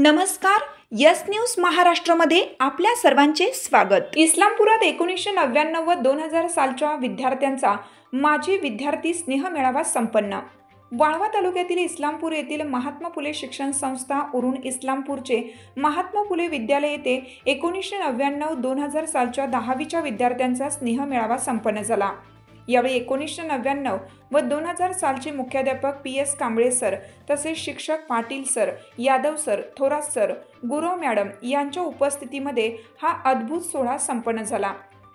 नमस्कार. Yes news महाराष्ट्रामध्ये आपल्या सर्वांचे स्वागत. इस्लामपुरात 1999 व 2000 सालच्या विद्यार्थ्यांचा माजी विद्यार्थी स्नेह मेळावा संपन्न. वाळवा तालुक्यातील इस्लामपूर येथील महात्मा फुले शिक्षण संस्था उरून इस्लामपूरचे महात्मा फुले विद्यालय येथे 1999-2000 सालच्या 10वीच्या विद्यार्थ्यांचा स्नेह मेळावा संपन्न झाला. यावेळी 1999 व 2000 सालचे मुख्याध्यापक PS कांबळे सर तसेच शिक्षक Patil sir, Yadav sir, Thorat sir, Gurav madam यांच्या उपस्थितीमध्ये हा अद्भुत सोहळा संपन्न झाला.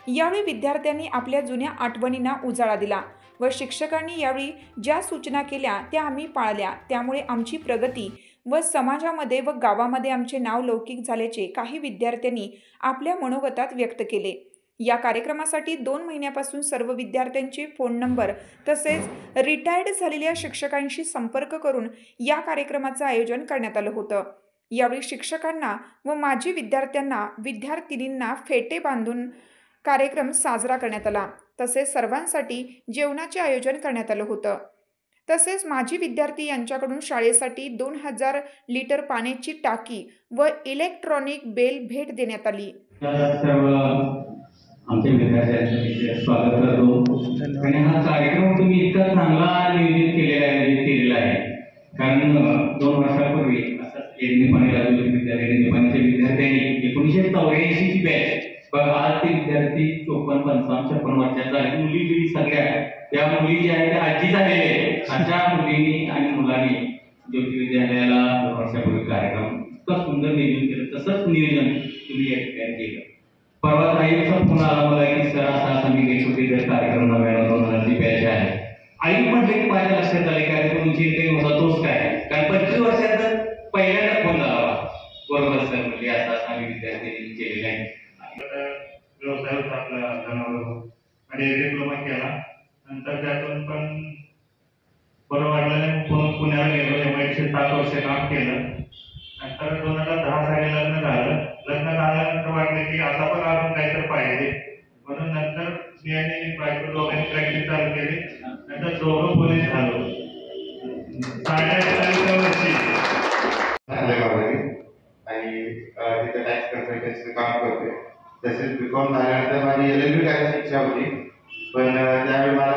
यावेळी विद्यार्थ्यांनी आपल्या जुन्या आठवणींना उजाळा दिला व शिक्षकांनी यावेळी ज्या सूचना केल्या त्या आम्ही पाळल्या. त्यामुळे आमची प्रगती व समाजामध्ये व गावामध्ये आमचे नाव लौकिक झाल्याचे काही विद्यार्थ्यांनी आपल्या मनोगतात व्यक्त केले. या कार्यक्रमासाठी 2 महिन्यापासून सर्व विद्यार्थ्यांचे फोन नंबर तसेच रिटायर्ड झालेल्या शिक्षकांशी संपर्क करून या कार्यक्रमाचं आयोजन करण्यात आलं होतं. यावेळी शिक्षकांना व माजी विद्यार्थींना फेटे बांधून कार्यक्रम साजरा करण्यात आला. तसेच सर्वांसाठी जेवणाचे आयोजन करण्यात आलं होतं. तसेच माजी विद्यार्थी यांच्याकडून शाळेसाठी 2000 लिटर पाण्याची टाकी व इलेक्ट्रॉनिक बेल भेट देण्यात आली. आमच्या विद्यार्थ्यांचं स्वागत करतो आणि हा कार्यक्रम तुम्ही इतका चांगला केलेला आहे. कारण 2 वर्षापूर्वी असंच निपाणी निपाणीच्या विद्यार्थ्यांनी 1984 ची बॅच बघा, आज ते विद्यार्थी 54, 55, 56 वर्षाचे झाले. मुली बिली सगळ्या त्या मुली ज्या आहेत त्या आजी झालेल्या आहेत. अशा मुलींनी आणि मुलांनी ज्योती विद्यालयाला 2 वर्षापूर्वी कार्यक्रम इतकं सुंदर नियोजन केलं. तसंच नियोजन तुम्ही या ठिकाणी केलं. परवा ताईचा फोन आला मला की सर असा मी काही छोटी कार्यक्रम नव्यानं 2000ची बॅच आहे. आई म्हटले की माझ्या लक्षात आले काय तुमची काही होता तोच काय, कारण 25 वर्षात पहिल्यांदा फोन झाला. बरोबर सर म्हणजे असा आम्ही विद्यार्थ्यांनी केलेला आहे. व्यवसाय होता आपला जनावर आणि डिप्लोमा केला. नंतर त्यातून पण बरं वाटलं पुण्याला गेलो. MIT 7 वर्ष काम केलं. नंतर 2010 साली लग्न झालं. लग्न झाल्यानंतर वाटलं की आता पण अजून काहीतरी पाहिजे, म्हणून नंतर मी आणि बायको दोघांनी प्रॅक्टिस चालू केली. नंतर दोघं पोलीस झालो. 48 वर्षी आणि तिथे टॅक्स कन्सल्टन्सीचं काम करते. तसेच BCom झाल्यानंतर माझी LLB करायची इच्छा होती, पण त्यावेळी मला